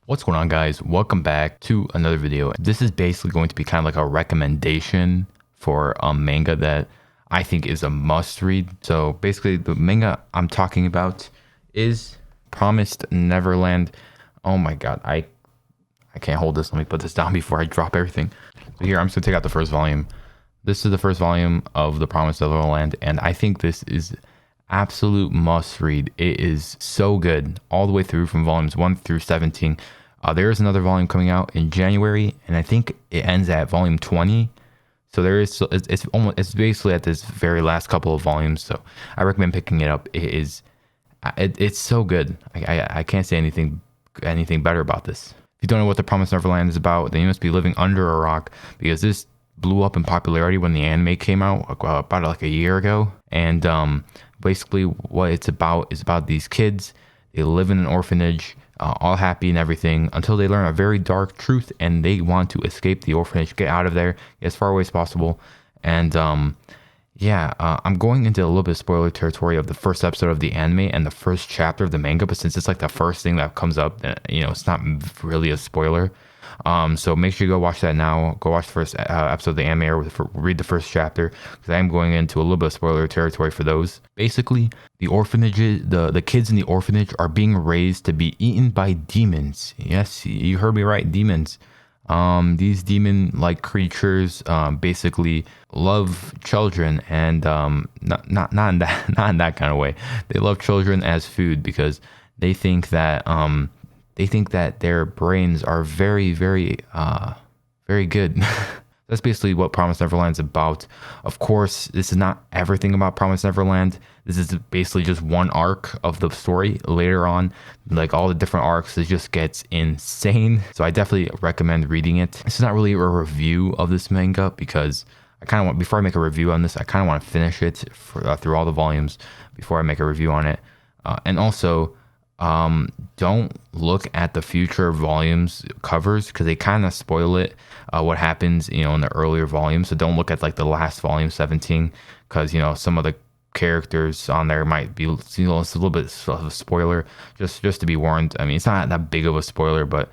What's going on, guys? Welcome back to another video. This is basically going to be kind of like a recommendation for a manga that I think is a must read. So basically the manga I'm talking about is Promised Neverland. Oh my god, I can't hold this. Let me put this down before I drop everything. So here, I'm just gonna take out the first volume. This is the first volume of the Promised Neverland, and I think this is absolute must read. It is so good all the way through from volumes 1 through 17. There is another volume coming out in January, and I think it ends at volume 20. So there is, it's basically at this very last couple of volumes. So I recommend picking it up. It's so good. I can't say anything better about this. If you don't know what the Promised Neverland is about, then you must be living under a rock, because this blew up in popularity when the anime came out about like a year ago. And basically what it's about is about these kids. They live in an orphanage, all happy and everything, until they learn a very dark truth, and they want to escape the orphanage, get out of there, get as far away as possible. And I'm going into a little bit of spoiler territory of the first episode of the anime and the first chapter of the manga, but since it's like the first thing that comes up, it's not really a spoiler. So make sure you go watch that now. Go watch the first episode of the anime, or read the first chapter, because I am going into a little bit of spoiler territory for those. Basically, the orphanages, the kids in the orphanage are being raised to be eaten by demons. Yes, you heard me right, demons. These demon-like creatures basically love children, and not in that kind of way. They love children as food, because they think that their brains are very, very, very good. That's basically what Promised Neverland's about. Of course, this is not everything about Promised Neverland. This is basically just one arc of the story. Later on, like all the different arcs, it just gets insane. So I definitely recommend reading it. This is not really a review of this manga, because I kind of want, before I make a review on this, I kind of want to finish it through all the volumes before I make a review on it. And also, don't look at the future volumes covers, because they kind of spoil it, what happens in the earlier volumes. So don't look at like the last volume 17, because some of the characters on there might be it's a little bit of a spoiler, just to be warned. I mean, it's not that big of a spoiler, but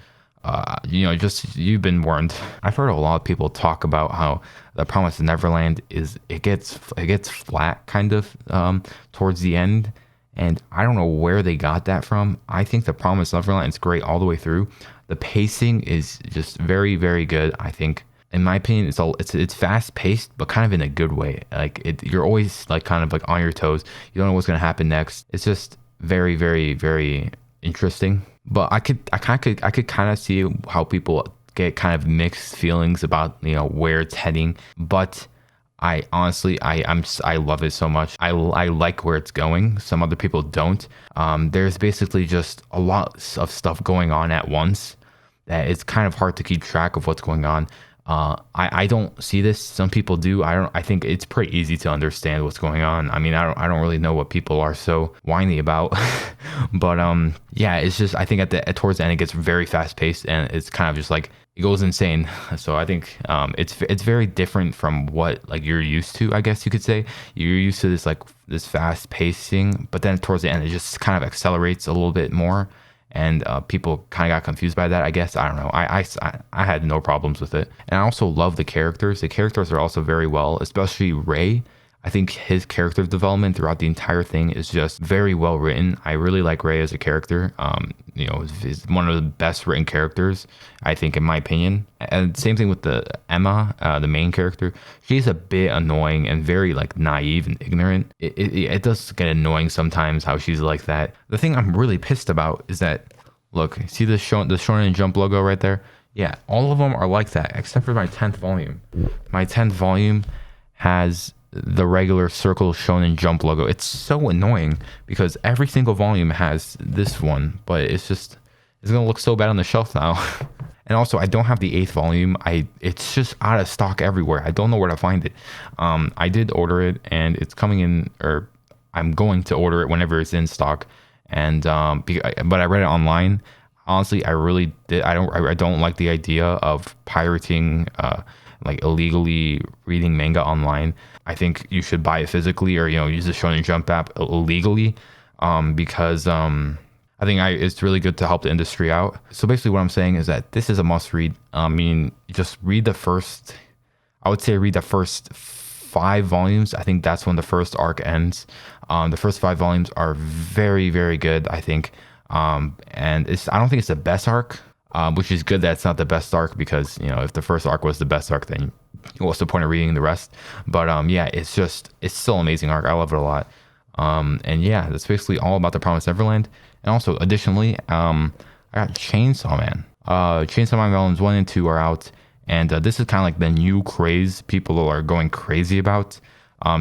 just you've been warned. I've heard a lot of people talk about how the Promised Neverland it gets flat kind of towards the end. And I don't know where they got that from. I think the Promised Neverland is great all the way through. The pacing is just very, very good. I think, in my opinion, it's fast paced, but kind of in a good way. Like you're always like kind of like on your toes. You don't know what's gonna happen next. It's just very, very, very interesting. But I could kind of see how people get kind of mixed feelings about where it's heading. But I honestly, I love it so much. I like where it's going. Some other people don't. There's basically just a lot of stuff going on at once that it's kind of hard to keep track of what's going on. I don't see this. Some people do. I think it's pretty easy to understand what's going on. I mean, I don't really know what people are so whiny about. But it's just, I think towards the end it gets very fast paced, and it's kind of just like it goes insane. So I think it's very different from what like you're used to. I guess you could say you're used to this fast pacing, but then towards the end it just kind of accelerates a little bit more. And people kind of got confused by that, I guess. I don't know. I had no problems with it. And I also love the characters. The characters are also very well, especially Ray. I think his character development throughout the entire thing is just very well written. I really like Ray as a character. He's one of the best written characters, I think, in my opinion. And same thing with the Emma, the main character. She's a bit annoying and very like naive and ignorant. It does get annoying sometimes how she's like that. The thing I'm really pissed about is that, look, see the Shonen Jump logo right there? Yeah, all of them are like that, except for my 10th volume. My 10th volume has the regular circle Shonen Jump logo. It's so annoying, because every single volume has this one, but it's gonna look so bad on the shelf now. And also, I don't have the 8th volume. It's just out of stock everywhere. I don't know where to find it. I did order it, and it's coming in, or I'm going to order it whenever it's in stock. And but I read it online. Honestly, I really did. I don't like the idea of pirating, like illegally reading manga online. I think you should buy it physically, or use the Shonen Jump app illegally, because I think it's really good to help the industry out. So basically what I'm saying is that this is a must read. I mean, just read the first, I would say read the first 5 volumes. I think that's when the first arc ends. The first 5 volumes are very, very good, I think. And I don't think it's the best arc, which is good that it's not the best arc, because, you know, if the first arc was the best arc, then what's the point of reading the rest? But yeah, it's still an amazing arc. I love it a lot. And yeah, that's basically all about The Promised Neverland. And also, additionally, I got Chainsaw Man. Chainsaw Man volumes 1 and 2 are out, and this is kind of like the new craze people are going crazy about.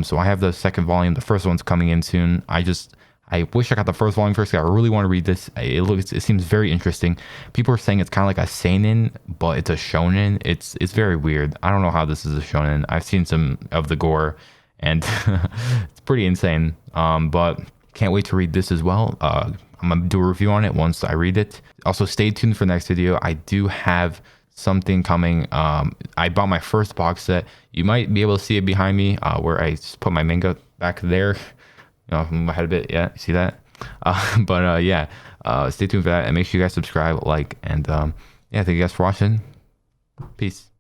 So I have the second volume. The first one's coming in soon. I wish I got the first volume first. I really want to read this. It seems very interesting. People are saying it's kind of like a seinen, but it's a shonen. It's very weird. I don't know how this is a shonen. I've seen some of the gore, and it's pretty insane. But can't wait to read this as well. I'm gonna do a review on it once I read it. Also, stay tuned for the next video. I do have something coming. I bought my first box set. You might be able to see it behind me, where I just put my manga back there. You know, my head a bit. Yeah, you see that? But yeah, stay tuned for that, and make sure you guys subscribe, like, and yeah, thank you guys for watching. Peace.